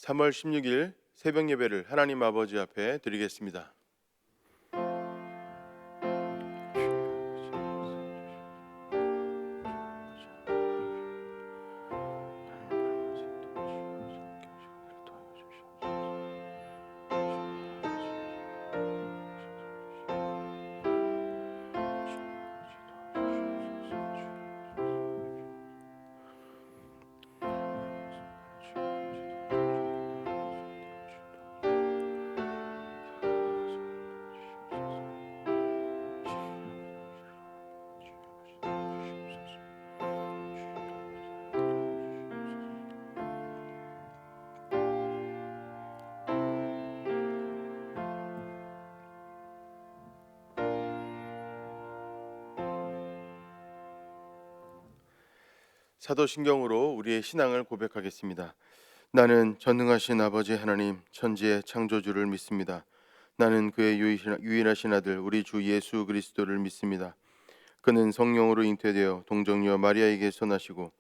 3월 16일 새벽 예배를 하나님 아버지 앞에 드리겠습니다. 사도신경으로 우리의 신앙을 고백하겠습니다. 나는 전능하신 아버지 하나님 천지의 창조주를 믿습니다. 나는 그의 유일하신 아들 우리 주 예수 그리스도를 믿습니다. 그는 성령으로 잉태되어 동정녀 마리아에게서 나시고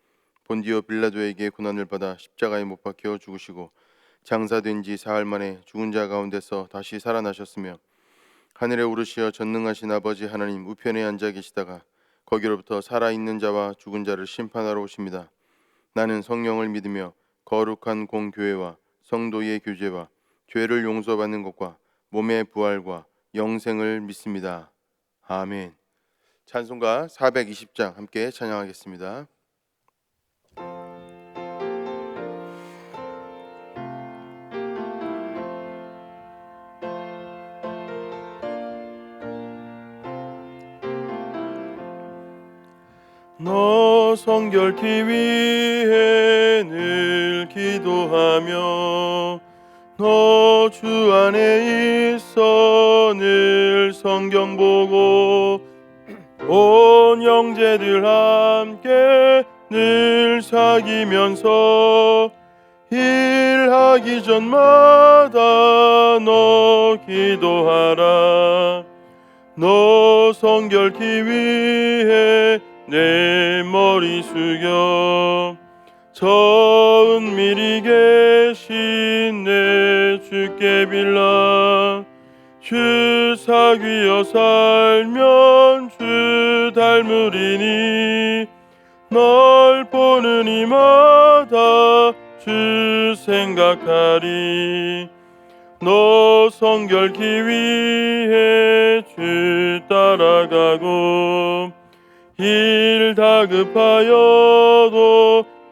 본디오 빌라도에게 고난을 받아 십자가에 못 박혀 죽으시고 장사된 지 사흘 만에 죽은 자 가운데서 다시 살아나셨으며 하늘에 오르시어 전능하신 아버지 하나님 우편에 앉아 계시다가 거기로부터 살아있는 자와 죽은 자를 심판하러 오십니다. 나는 성령을 믿으며 거룩한 공교회와 성도의 교제와 죄를 용서받는 것과 몸의 부활과 영생을 믿습니다. 아멘. 찬송가 420장 함께 찬양하겠습니다. 너 성결케 위해 늘 기도하며 너 주 안에 있어 늘 성경 보고 온 형제들 함께 늘 사귀면서 일하기 전마다 너 기도하라. 너 성결케 위해 내 머리 숙여 저 은밀히 계신 내 주께 빌라. 주 사귀어 살면 주 닮으리니 널 보는 이마다 주 생각하리. 너 성결케 위해 주 따라가고 일 다급하여도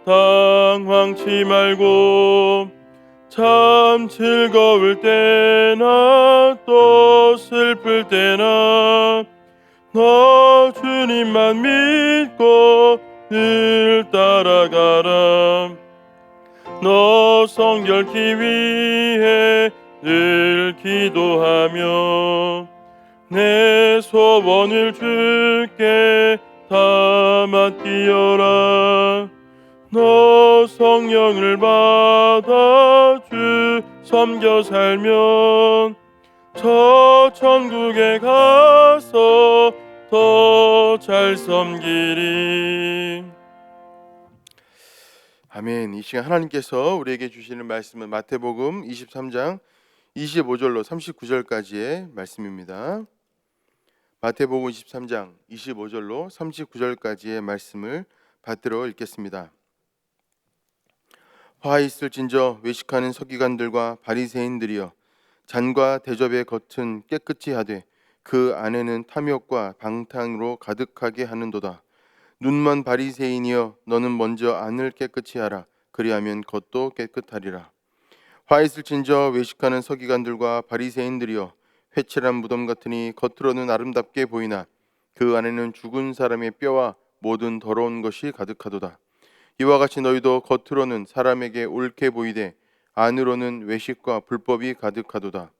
당황치 말고 참 즐거울 때나 또 슬플 때나 너 주님만 믿고 늘 따라가라. 너 성결케 위해 늘 기도하며 내 소원을 주께 담아띄어라. 너 성령을 받아 주 섬겨 살면 저 천국에 가서 더 잘 섬기리. 아멘. 이 시간 하나님께서 우리에게 주시는 말씀은 마태복음 23장 25절로 39절까지의 말씀입니다. 마태복음 23장 25절로 39절까지의 말씀을 받들어 읽겠습니다. 화 있을진저 외식하는 서기관들과 바리새인들이여 잔과 대접의 겉은 깨끗이 하되 그 안에는 탐욕과 방탕으로 가득하게 하는도다. 눈먼 바리새인이여 너는 먼저 안을 깨끗이 하라. 그리하면 겉도 깨끗하리라. 화 있을진저 외식하는 서기관들과 바리새인들이여 회칠한 무덤 같으니 겉으로는 아름답게 보이나 그 안에는 죽은 사람의 뼈와 모든 더러운 것이 가득하도다. 이와 같이 너희도 겉으로는 사람에게 옳게 보이되 안으로는 외식과 불법이 가득하도다.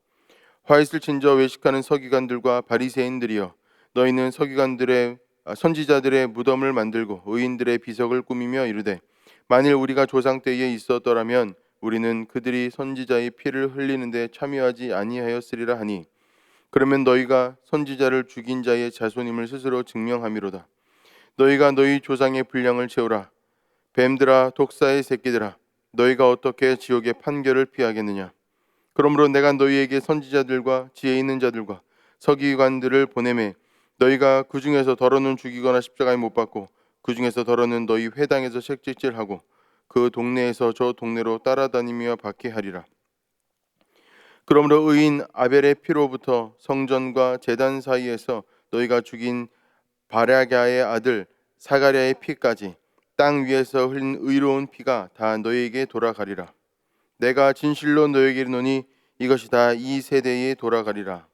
화 있을진저 외식하는 서기관들과 바리새인들이여 너희는 선지자들의 무덤을 만들고 의인들의 비석을 꾸미며 이르되 만일 우리가 조상 때에 있었더라면 우리는 그들이 선지자의 피를 흘리는데 참여하지 아니하였으리라 하니 그러면 너희가 선지자를 죽인 자의 자손임을 스스로 증명함이로다. 너희가 너희 조상의 분량을 채우라. 뱀들아 독사의 새끼들아 너희가 어떻게 지옥의 판결을 피하겠느냐. 그러므로 내가 너희에게 선지자들과 지혜 있는 자들과 서기관들을 보내매 너희가 그 중에서 더러는 죽이거나 십자가에 못 박고 그 중에서 더러는 너희 회당에서 채찍질하고 그 동네에서 저 동네로 따라다니며 박해하리라. 그러므로 의인 아벨의 피로부터 성전과 제단 사이에서 너희가 죽인 바라갸의 아들 사가랴의 피까지 땅 위에서 흘린 의로운 피가 다 너희에게 돌아가리라. 내가 진실로 너희에게 이르노니 이것이 다 이 세대에 돌아가리라.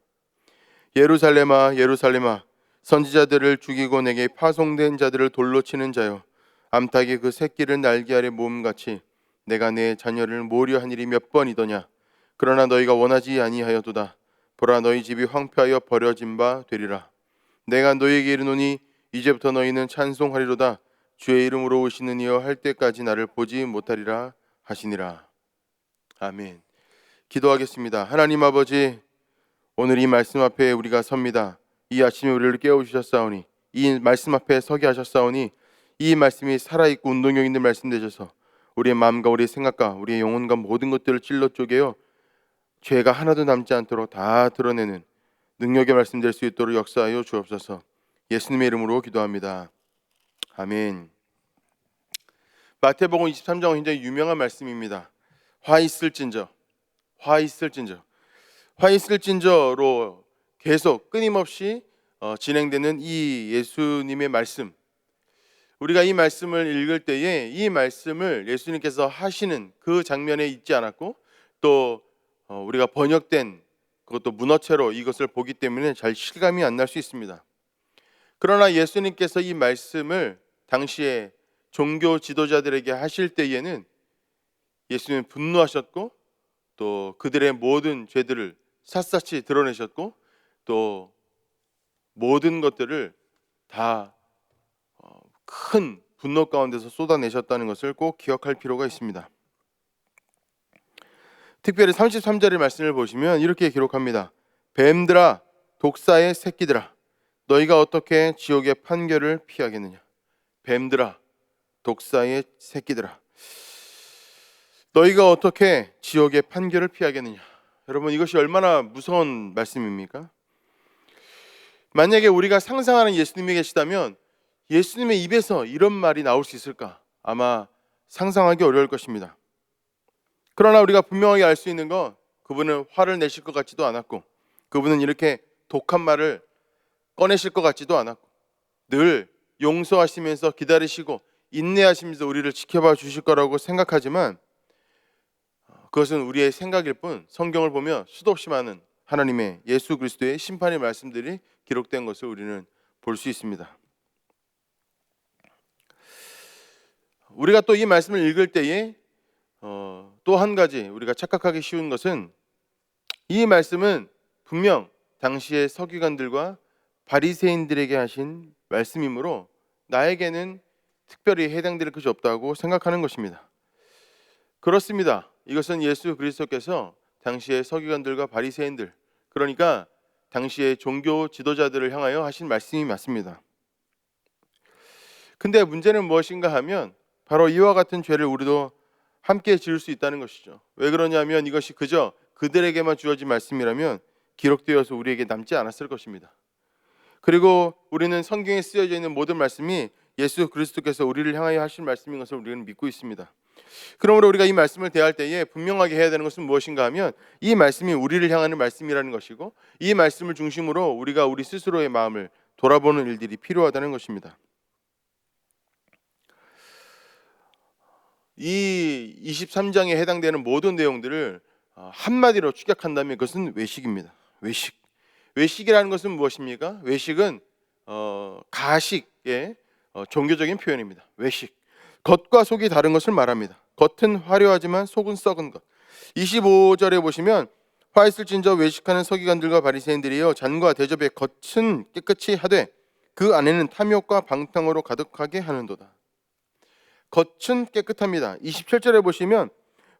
예루살렘아 예루살렘아 선지자들을 죽이고 내게 파송된 자들을 돌로 치는 자여, 암탉이 그 새끼를 날개 아래 모음같이 내가 내 자녀를 모려 한 일이 몇 번이더냐. 그러나 너희가 원하지 아니하여도다. 보라, 너희 집이 황폐하여 버려진 바 되리라. 내가 너희에게 이르노니 이제부터 너희는 찬송하리로다. 주의 이름으로 오시는 이여 할 때까지 나를 보지 못하리라 하시니라. 아멘. 기도하겠습니다. 하나님 아버지, 오늘 이 말씀 앞에 우리가 섭니다. 이 아침에 우리를 깨워주셨사오니, 이 말씀 앞에 서게 하셨사오니, 이 말씀이 살아있고 운동력 있는 말씀 되셔서 우리의 마음과 우리의 생각과 우리의 영혼과 모든 것들을 찔러 쪼개어 죄가 하나도 남지 않도록 다 드러내는 능력의 말씀 될 수 있도록 역사하여 주옵소서. 예수님의 이름으로 기도합니다. 아멘. 마태복음 23장은 굉장히 유명한 말씀입니다. 화 있을진저, 화 있을진저, 화 있을진저로 계속 끊임없이 진행되는 이 예수님의 말씀. 우리가 이 말씀을 읽을 때에 이 말씀을 예수님께서 하시는 그 장면에 있지 않았고, 또 우리가 번역된 그것도 문어체로 이것을 보기 때문에 잘 실감이 안 날 수 있습니다. 그러나 예수님께서 이 말씀을 당시에 종교 지도자들에게 하실 때에는 예수님은 분노하셨고, 또 그들의 모든 죄들을 샅샅이 드러내셨고, 또 모든 것들을 다 큰 분노 가운데서 쏟아내셨다는 것을 꼭 기억할 필요가 있습니다. 특별히 33절의 말씀을 보시면 이렇게 기록합니다. 뱀들아, 독사의 새끼들아, 너희가 어떻게 지옥의 판결을 피하겠느냐. 뱀들아, 독사의 새끼들아, 너희가 어떻게 지옥의 판결을 피하겠느냐. 여러분, 이것이 얼마나 무서운 말씀입니까? 만약에 우리가 상상하는 예수님이 계시다면 예수님의 입에서 이런 말이 나올 수 있을까? 아마 상상하기 어려울 것입니다. 그러나 우리가 분명하게 알 수 있는 건 그분은 화를 내실 것 같지도 않았고, 그분은 이렇게 독한 말을 꺼내실 것 같지도 않았고, 늘 용서하시면서 기다리시고 인내하시면서 우리를 지켜봐 주실 거라고 생각하지만, 그것은 우리의 생각일 뿐 성경을 보면 수도 없이 많은 하나님의 예수 그리스도의 심판의 말씀들이 기록된 것을 우리는 볼 수 있습니다. 우리가 또 이 말씀을 읽을 때에 또 한 가지 우리가 착각하기 쉬운 것은, 이 말씀은 분명 당시의 서기관들과 바리새인들에게 하신 말씀이므로 나에게는 특별히 해당될 것이 없다고 생각하는 것입니다. 그렇습니다. 이것은 예수 그리스도께서 당시의 서기관들과 바리새인들, 그러니까 당시의 종교 지도자들을 향하여 하신 말씀이 맞습니다. 근데 문제는 무엇인가 하면 바로 이와 같은 죄를 우리도 함께 지을 수 있다는 것이죠. 왜 그러냐면 이것이 그저 그들에게만 주어진 말씀이라면 기록되어서 우리에게 남지 않았을 것입니다. 그리고 우리는 성경에 쓰여져 있는 모든 말씀이 예수 그리스도께서 우리를 향하여 하신 말씀인 것을 우리는 믿고 있습니다. 그러므로 우리가 이 말씀을 대할 때에 분명하게 해야 되는 것은 무엇인가 하면 이 말씀이 우리를 향하는 말씀이라는 것이고, 이 말씀을 중심으로 우리가 우리 스스로의 마음을 돌아보는 일들이 필요하다는 것입니다. 이 23장에 해당되는 모든 내용들을 한마디로 축약한다면 그것은 외식입니다. 외식이라는 것은 무엇입니까? 외식은 가식의 종교적인 표현입니다. 외식, 겉과 속이 다른 것을 말합니다. 겉은 화려하지만 속은 썩은 것. 25절에 보시면 화 있을진저 외식하는 서기관들과 바리새인들이여, 잔과 대접의 겉은 깨끗이 하되 그 안에는 탐욕과 방탕으로 가득하게 하는도다. 겉은 깨끗합니다. 27절에 보시면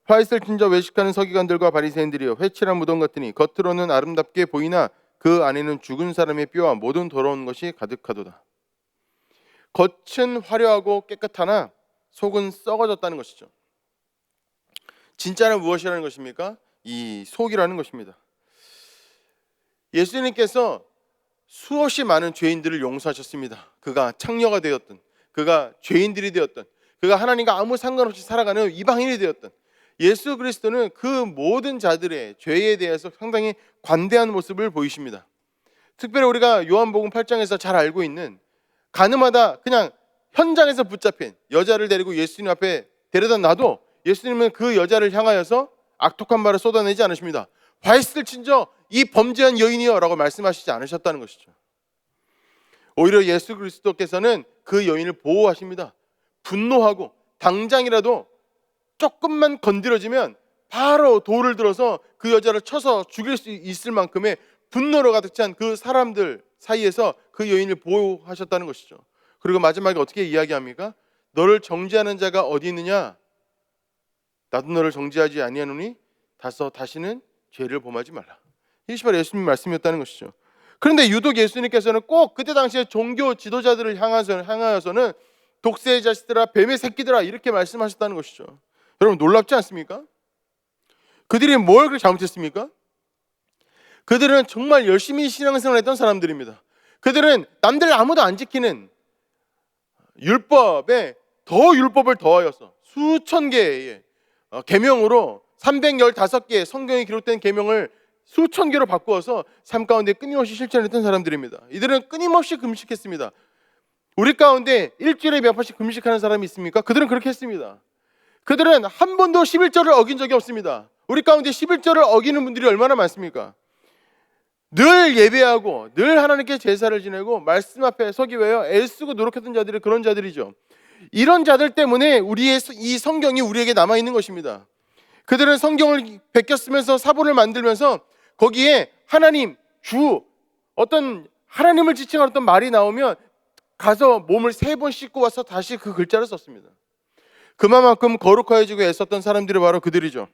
화 있을진저 외식하는 서기관들과 바리새인들이여, 회칠한 무덤 같으니 겉으로는 아름답게 보이나 그 안에는 죽은 사람의 뼈와 모든 더러운 것이 가득하도다. 겉은 화려하고 깨끗하나 속은 썩어졌다는 것이죠. 진짜는 무엇이라는 것입니까? 이 속이라는 것입니다. 예수님께서 수없이 많은 죄인들을 용서하셨습니다. 그가 창녀가 되었든, 그가 죄인들이 되었든, 그가 하나님과 아무 상관없이 살아가는 이방인이 되었든, 예수 그리스도는 그 모든 자들의 죄에 대해서 상당히 관대한 모습을 보이십니다. 특별히 우리가 요한복음 8장에서 잘 알고 있는 가늠하다 그냥 현장에서 붙잡힌 여자를 데리고 예수님 앞에 데려다 놔도 예수님은 그 여자를 향하여서 악독한 말을 쏟아내지 않으십니다. 화 있을 친저 이 범죄한 여인이여 라고 말씀하시지 않으셨다는 것이죠. 오히려 예수 그리스도께서는 그 여인을 보호하십니다. 분노하고 당장이라도 조금만 건드려지면 바로 돌을 들어서 그 여자를 쳐서 죽일 수 있을 만큼의 분노로 가득 찬 그 사람들 사이에서 그 여인을 보호하셨다는 것이죠. 그리고 마지막에 어떻게 이야기합니까? 너를 정죄하는 자가 어디 있느냐? 나도 너를 정죄하지 아니하노니 다시는 죄를 범하지 말라. 이것이 바로 예수님 말씀이었다는 것이죠. 그런데 유독 예수님께서는 꼭 그때 당시에 종교 지도자들을 향하여서는 독새의 자식들아, 뱀의 새끼들아 이렇게 말씀하셨다는 것이죠. 여러분 놀랍지 않습니까? 그들이 뭘 그렇게 잘못했습니까? 그들은 정말 열심히 신앙생활을 했던 사람들입니다. 그들은 남들 아무도 안 지키는 율법에 더 율법을 더하여서 수천 개의 계명으로 315개의 성경에 기록된 계명을 수천 개로 바꾸어서 삶 가운데 끊임없이 실천했던 사람들입니다. 이들은 끊임없이 금식했습니다. 우리 가운데 일주일에 몇 번씩 금식하는 사람이 있습니까? 그들은 그렇게 했습니다. 그들은 한 번도 11절을 어긴 적이 없습니다. 우리 가운데 11절을 어기는 분들이 얼마나 많습니까? 늘 예배하고 늘 하나님께 제사를 지내고 말씀 앞에 서기 위하여 애쓰고 노력했던 자들이 그런 자들이죠. 이런 자들 때문에 우리의 이 성경이 우리에게 남아있는 것입니다. 그들은 성경을 베꼈으면서 사본을 만들면서 거기에 하나님, 주, 어떤 하나님을 지칭하는 어떤 말이 나오면 가서 몸을 3번 씻고 와서 다시 그 글자를 썼습니다. 그만큼 거룩하여지고 애썼던 사람들이 바로 그들이죠.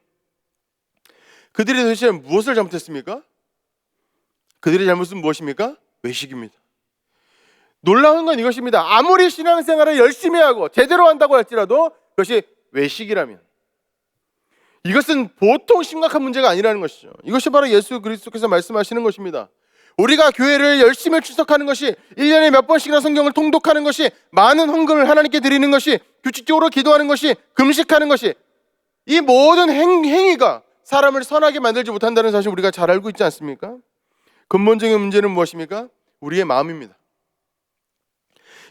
그들이 도대체 무엇을 잘못했습니까? 그들의 잘못은 무엇입니까? 외식입니다. 놀라운 건 이것입니다. 아무리 신앙생활을 열심히 하고 제대로 한다고 할지라도 그것이 외식이라면 이것은 보통 심각한 문제가 아니라는 것이죠. 이것이 바로 예수 그리스도께서 말씀하시는 것입니다. 우리가 교회를 열심히 출석하는 것이, 1년에 몇 번씩이나 성경을 통독하는 것이, 많은 헌금을 하나님께 드리는 것이, 규칙적으로 기도하는 것이, 금식하는 것이, 이 모든 행위가 사람을 선하게 만들지 못한다는 사실 우리가 잘 알고 있지 않습니까? 근본적인 문제는 무엇입니까? 우리의 마음입니다.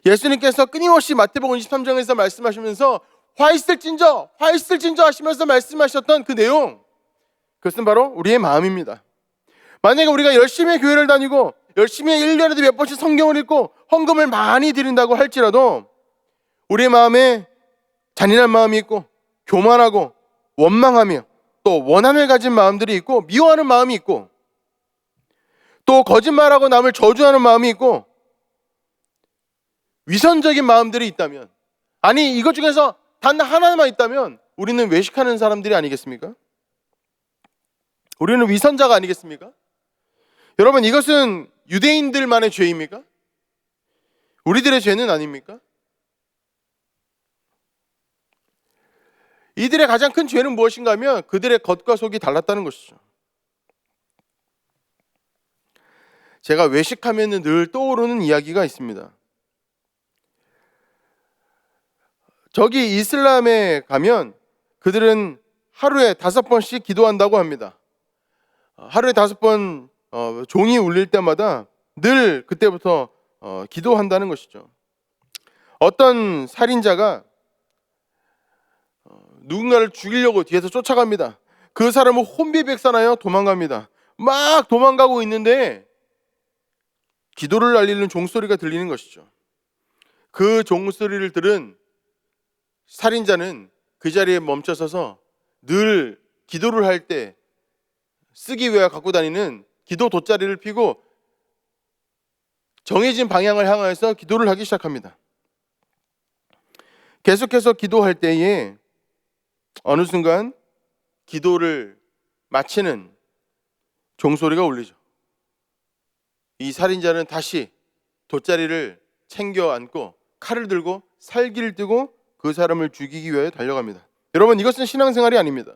예수님께서 끊임없이 마태복음 23장에서 말씀하시면서 화 있을진저 하시면서 말씀하셨던 그 내용, 그것은 바로 우리의 마음입니다. 만약에 우리가 열심히 교회를 다니고 열심히 1년에도 몇 번씩 성경을 읽고 헌금을 많이 드린다고 할지라도 우리의 마음에 잔인한 마음이 있고 교만하고 원망하며 또 원한을 가진 마음들이 있고 미워하는 마음이 있고 또 거짓말하고 남을 저주하는 마음이 있고 위선적인 마음들이 있다면, 아니 이것 중에서 단 하나만 있다면 우리는 외식하는 사람들이 아니겠습니까? 우리는 위선자가 아니겠습니까? 여러분, 이것은 유대인들만의 죄입니까? 우리들의 죄는 아닙니까? 이들의 가장 큰 죄는 무엇인가 하면 그들의 겉과 속이 달랐다는 것이죠. 제가 외식하면 늘 떠오르는 이야기가 있습니다. 저기 이슬람에 가면 그들은 하루에 5번씩 기도한다고 합니다. 하루에 5번 종이 울릴 때마다 늘 그때부터 기도한다는 것이죠. 어떤 살인자가 누군가를 죽이려고 뒤에서 쫓아갑니다. 그 사람은 혼비백산하여 도망갑니다. 막 도망가고 있는데 기도를 알리는 종소리가 들리는 것이죠. 그 종소리를 들은 살인자는 그 자리에 멈춰서서 늘 기도를 할 때 쓰기 위해 갖고 다니는 기도 돗자리를 펴고 정해진 방향을 향하여서 기도를 하기 시작합니다. 계속해서 기도할 때에 어느 순간 기도를 마치는 종소리가 울리죠. 이 살인자는 다시 돗자리를 챙겨 안고 칼을 들고 살기를 뜨고 그 사람을 죽이기 위해 달려갑니다. 여러분, 이것은 신앙생활이 아닙니다.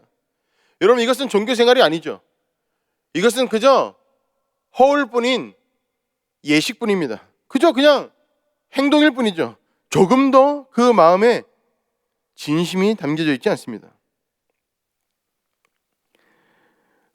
여러분, 이것은 종교 생활이 아니죠. 이것은 그저 허울뿐인 예식뿐입니다. 그저 그냥 행동일 뿐이죠. 조금 더 그 마음에 진심이 담겨져 있지 않습니다.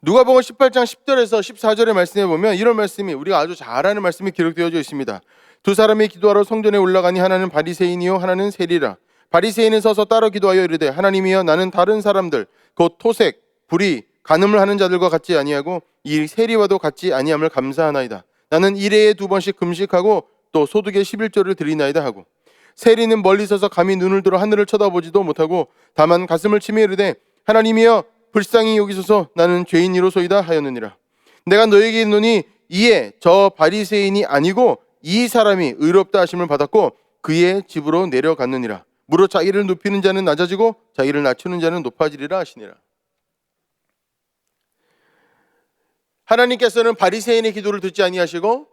누가복음 18장 10절에서 14절의 말씀에 보면 이런 말씀이, 우리가 아주 잘 아는 말씀이 기록되어져 있습니다. 두 사람이 기도하러 성전에 올라가니 하나는 바리새인이요 하나는 세리라. 바리새인은 서서 따로 기도하여 이르되, 하나님이여, 나는 다른 사람들 곧 토색, 불의, 간음을 하는 자들과 같지 아니하고 이 세리와도 같지 아니함을 감사하나이다. 나는 일해에 2번씩 금식하고 또 소득의 11조를 드리나이다 하고, 세리는 멀리 서서 감히 눈을 들어 하늘을 쳐다보지도 못하고 다만 가슴을 치며 이르되, 하나님이여, 불쌍히 여기소서, 나는 죄인이로소이다 하였느니라. 내가 너에게 이르노니 이에 저 바리새인이 아니고 이 사람이 의롭다 하심을 받았고 그의 집으로 내려갔느니라. 무릇 자기를 높이는 자는 낮아지고 자기를 낮추는 자는 높아지리라 하시니라. 하나님께서는 바리새인의 기도를 듣지 아니하시고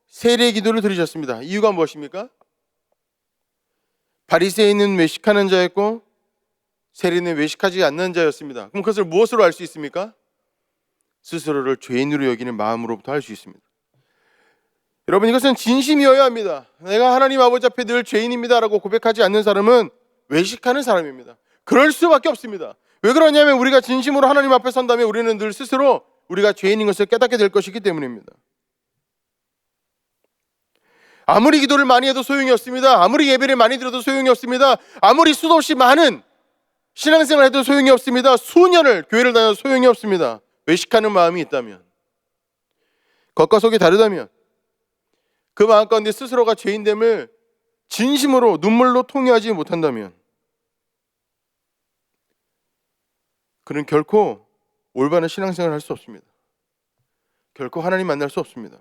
세리의 기도를 들으셨습니다. 이유가 무엇입니까? 바리새인은 외식하는 자였고 세리는 외식하지 않는 자였습니다. 그럼 그것을 무엇으로 알 수 있습니까? 스스로를 죄인으로 여기는 마음으로부터 알 수 있습니다. 여러분, 이것은 진심이어야 합니다. 내가 하나님 아버지 앞에 늘 죄인입니다라고 고백하지 않는 사람은 외식하는 사람입니다. 그럴 수밖에 없습니다. 왜 그러냐면 우리가 진심으로 하나님 앞에 선다면 우리는 늘 스스로 우리가 죄인인 것을 깨닫게 될 것이기 때문입니다. 아무리 기도를 많이 해도 소용이 없습니다. 아무리 예배를 많이 드려도 소용이 없습니다. 아무리 수도 없이 많은 신앙생활을 해도 소용이 없습니다. 수년을 교회를 다녀도 소용이 없습니다. 외식하는 마음이 있다면, 겉과 속이 다르다면, 그 마음 가운데 스스로가 죄인됨을 진심으로 눈물로 통회하지 못한다면 그는 결코 올바른 신앙생활을 할 수 없습니다. 결코 하나님 만날 수 없습니다.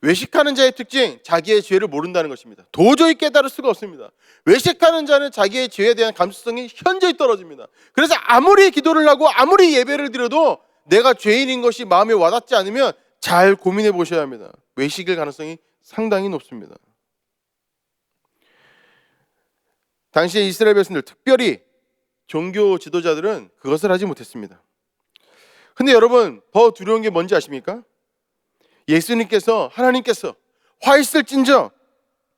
외식하는 자의 특징, 자기의 죄를 모른다는 것입니다. 도저히 깨달을 수가 없습니다. 외식하는 자는 자기의 죄에 대한 감수성이 현저히 떨어집니다. 그래서 아무리 기도를 하고 아무리 예배를 드려도 내가 죄인인 것이 마음에 와닿지 않으면 잘 고민해 보셔야 합니다. 외식일 가능성이 상당히 높습니다. 당시에 이스라엘 백성들, 특별히 종교 지도자들은 그것을 하지 못했습니다. 근데 여러분, 더 두려운 게 뭔지 아십니까? 예수님께서, 하나님께서 화 있을진저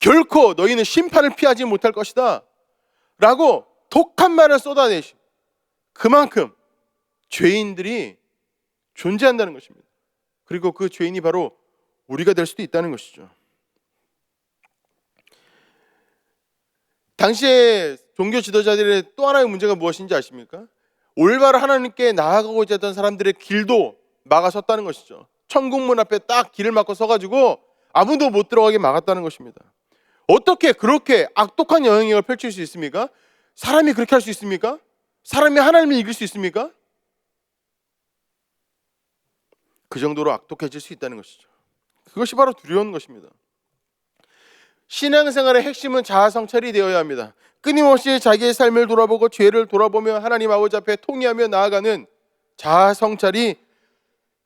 결코 너희는 심판을 피하지 못할 것이다 라고 독한 말을 쏟아내시, 그만큼 죄인들이 존재한다는 것입니다. 그리고 그 죄인이 바로 우리가 될 수도 있다는 것이죠. 당시에 종교 지도자들의 또 하나의 문제가 무엇인지 아십니까? 올바로 하나님께 나아가고자 했던 사람들의 길도 막아섰다는 것이죠. 천국문 앞에 딱 길을 막고 서가지고 아무도 못 들어가게 막았다는 것입니다. 어떻게 그렇게 악독한 영향력을 펼칠 수 있습니까? 사람이 그렇게 할 수 있습니까? 사람이 하나님을 이길 수 있습니까? 그 정도로 악독해질 수 있다는 것이죠. 그것이 바로 두려운 것입니다. 신앙생활의 핵심은 자아성찰이 되어야 합니다. 끊임없이 자기의 삶을 돌아보고 죄를 돌아보며 하나님 아버지 앞에 통회하며 나아가는 자아성찰이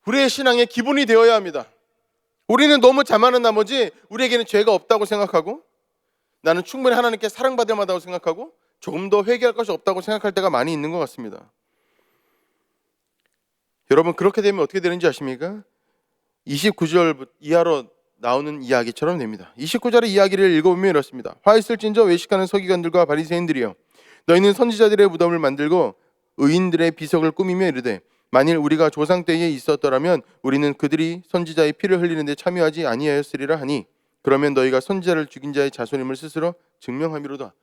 우리의 신앙의 기본이 되어야 합니다. 우리는 너무 자만한 나머지 우리에게는 죄가 없다고 생각하고, 나는 충분히 하나님께 사랑받을 만하다고 생각하고, 조금 더 회개할 것이 없다고 생각할 때가 많이 있는 것 같습니다. 여러분, 그렇게 되면 어떻게 되는지 아십니까? 29절 이하로 나오는 이야기처럼 됩니다. 29절의 이야기를 읽어보면 이렇습니다. 화 있을진저 외식하는 서기관들과 바리새인들이여, 너희는 선지자들의 무덤을 만들고 의인들의 비석을 꾸미며 이르되, 만일 우리가 조상 때에 있었더라면 우리는 그들이 선지자의 피를 흘리는 데 참여하지 아니하였으리라 하니, 그러면 너희가 선지자를 죽인 자의 자손임을 스스로 증명함이로다.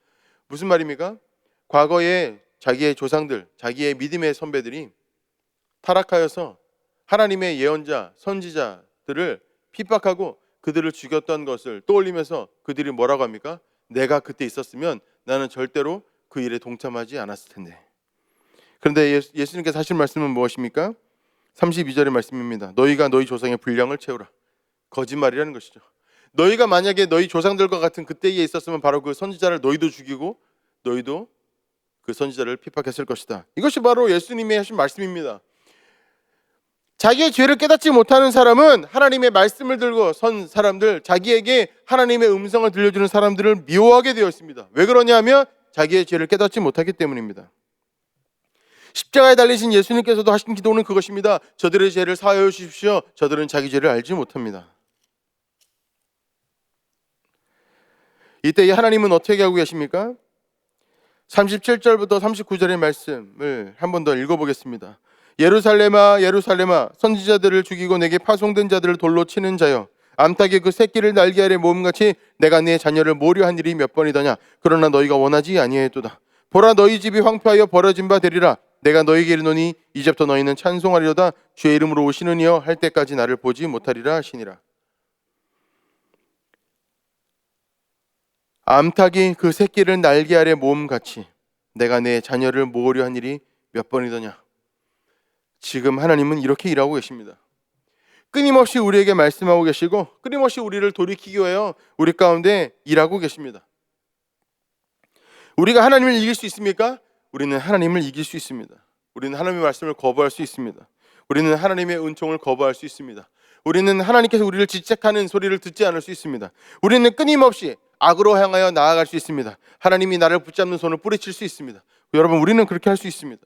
무슨 말입니까? 과거에 자기의 조상들, 자기의 믿음의 선배들이 타락하여서 하나님의 예언자, 선지자들을 핍박하고 그들을 죽였던 것을 떠올리면서 그들이 뭐라고 합니까? 내가 그때 있었으면 나는 절대로 그 일에 동참하지 않았을 텐데. 그런데 예수님께서 하신 말씀은 무엇입니까? 32절의 말씀입니다. 너희가 너희 조상의 분량을 채우라. 거짓말이라는 것이죠. 너희가 만약에 너희 조상들과 같은 그때에 있었으면 바로 그 선지자를 너희도 죽이고 너희도 그 선지자를 핍박했을 것이다. 이것이 바로 예수님이 하신 말씀입니다. 자기의 죄를 깨닫지 못하는 사람은 하나님의 말씀을 들고 선 사람들, 자기에게 하나님의 음성을 들려주는 사람들을 미워하게 되어 있습니다. 왜 그러냐 하면 자기의 죄를 깨닫지 못하기 때문입니다. 십자가에 달리신 예수님께서도 하신 기도는 그것입니다. 저들의 죄를 사하여 주십시오. 저들은 자기 죄를 알지 못합니다. 이때 하나님은 어떻게 하고 계십니까? 37절부터 39절의 말씀을 한 번 더 읽어보겠습니다. 예루살렘아 예루살렘아 선지자들을 죽이고 내게 파송된 자들을 돌로 치는 자여, 암탉이 그 새끼를 날개 아래 모음같이 내가 네 자녀를 모려한 일이 몇 번이더냐. 그러나 너희가 원하지 아니하였도다. 보라, 너희 집이 황폐하여 버려진 바 되리라. 내가 너희에게 이르노니 이제부터 너희는 찬송하리로다. 주의 이름으로 오시는 이여 할 때까지 나를 보지 못하리라 하시니라. 암탉이 그 새끼를 날개 아래 모음같이 내가 내 자녀를 모으려한 일이 몇 번이더냐. 지금 하나님은 이렇게 일하고 계십니다. 끊임없이 우리에게 말씀하고 계시고 끊임없이 우리를 돌이키기 위하여 우리 가운데 일하고 계십니다. 우리가 하나님을 이길 수 있습니까? 우리는 하나님을 이길 수 있습니다. 우리는 하나님의 말씀을 거부할 수 있습니다. 우리는 하나님의 은총을 거부할 수 있습니다. 우리는 하나님께서 우리를 지적하는 소리를 듣지 않을 수 있습니다. 우리는 끊임없이 악으로 향하여 나아갈 수 있습니다. 하나님이 나를 붙잡는 손을 뿌리칠 수 있습니다. 여러분, 우리는 그렇게 할 수 있습니다.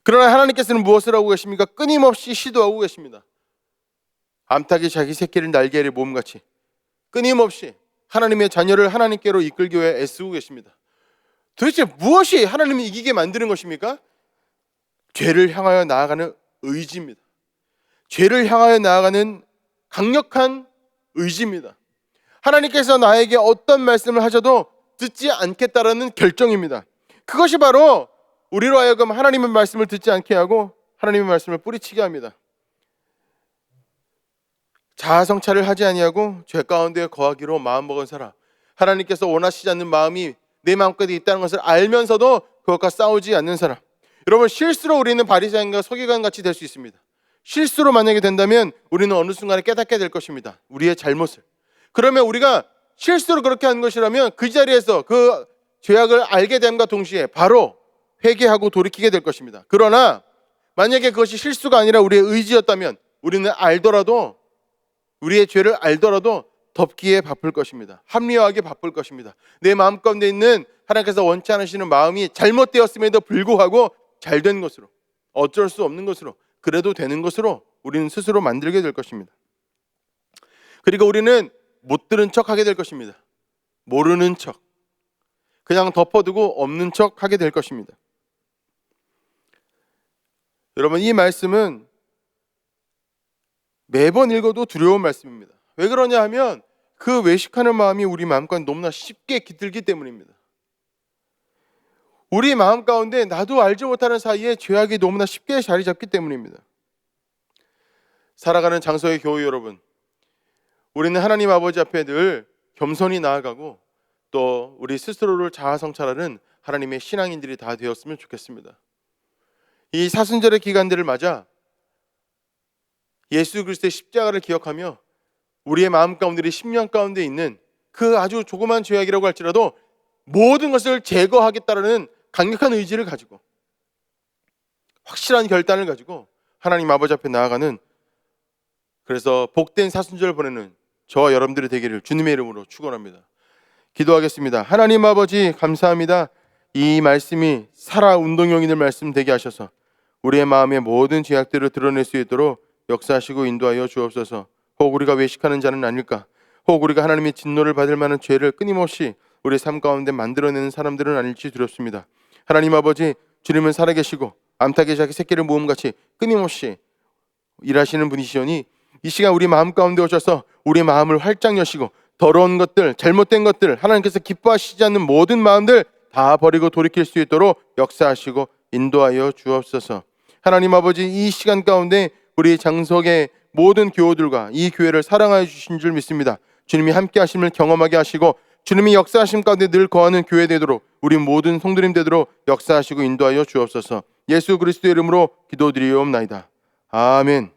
그러나 하나님께서는 무엇을 하고 계십니까? 끊임없이 시도하고 계십니다. 암탉이 자기 새끼를 날개 아래 모음같이 끊임없이 하나님의 자녀를 하나님께로 이끌기 위해 애쓰고 계십니다. 도대체 무엇이 하나님을 이기게 만드는 것입니까? 죄를 향하여 나아가는 의지입니다. 죄를 향하여 나아가는 강력한 의지입니다. 하나님께서 나에게 어떤 말씀을 하셔도 듣지 않겠다라는 결정입니다. 그것이 바로 우리로 하여금 하나님의 말씀을 듣지 않게 하고 하나님의 말씀을 뿌리치게 합니다. 자아성찰을 하지 아니하고 죄 가운데 거하기로 마음먹은 사람, 하나님께서 원하시지 않는 마음이 내 마음까지 있다는 것을 알면서도 그것과 싸우지 않는 사람. 여러분, 실수로 우리는 바리새인과 서기관 같이 될 수 있습니다. 실수로 만약에 된다면 우리는 어느 순간에 깨닫게 될 것입니다. 우리의 잘못을. 그러면 우리가 실수로 그렇게 한 것이라면 그 자리에서 그 죄악을 알게 됨과 동시에 바로 회개하고 돌이키게 될 것입니다. 그러나 만약에 그것이 실수가 아니라 우리의 의지였다면 우리는 알더라도, 우리의 죄를 알더라도 덮기에 바쁠 것입니다. 합리화하게 바쁠 것입니다. 내 마음 가운데 있는 하나님께서 원치 않으시는 마음이 잘못되었음에도 불구하고 잘된 것으로, 어쩔 수 없는 것으로, 그래도 되는 것으로 우리는 스스로 만들게 될 것입니다. 그리고 우리는 못 들은 척 하게 될 것입니다. 모르는 척, 그냥 덮어두고 없는 척 하게 될 것입니다. 여러분, 이 말씀은 매번 읽어도 두려운 말씀입니다. 왜 그러냐 하면 그 외식하는 마음이 우리 마음 가운데 너무나 쉽게 깃들기 때문입니다. 우리 마음 가운데 나도 알지 못하는 사이에 죄악이 너무나 쉽게 자리 잡기 때문입니다. 살아가는 장서의 교회 여러분, 우리는 하나님 아버지 앞에 늘 겸손히 나아가고 또 우리 스스로를 자아성찰하는 하나님의 신앙인들이 다 되었으면 좋겠습니다. 이 사순절의 기간들을 맞아 예수 그리스도의 십자가를 기억하며 우리의 마음 가운데, 심령 가운데 있는 그 아주 조그만 죄악이라고 할지라도 모든 것을 제거하겠다라는 강력한 의지를 가지고 확실한 결단을 가지고 하나님 아버지 앞에 나아가는, 그래서 복된 사순절을 보내는 저와 여러분들이 되기를 주님의 이름으로 축원합니다. 기도하겠습니다. 하나님 아버지, 감사합니다. 이 말씀이 살아 운동용인의 말씀 되게 하셔서 우리의 마음의 모든 죄악들을 드러낼 수 있도록 역사하시고 인도하여 주옵소서. 혹 우리가 외식하는 자는 아닐까, 혹 우리가 하나님의 진노를 받을 만한 죄를 끊임없이 우리 삶 가운데 만들어내는 사람들은 아닐지 두렵습니다. 하나님 아버지, 주님은 살아계시고 암탉이 자기 새끼를 모음같이 끊임없이 일하시는 분이시오니 이 시간 우리 마음 가운데 오셔서 우리 마음을 활짝 여시고 더러운 것들, 잘못된 것들, 하나님께서 기뻐하시지 않는 모든 마음들 다 버리고 돌이킬 수 있도록 역사하시고 인도하여 주옵소서. 하나님 아버지, 이 시간 가운데 우리 장석의 모든 교우들과 이 교회를 사랑하여 주신 줄 믿습니다. 주님이 함께 하심을 경험하게 하시고 주님이 역사하심 가운데 늘 거하는 교회 되도록, 우리 모든 성도님 되도록 역사하시고 인도하여 주옵소서. 예수 그리스도의 이름으로 기도드리옵나이다. 아멘.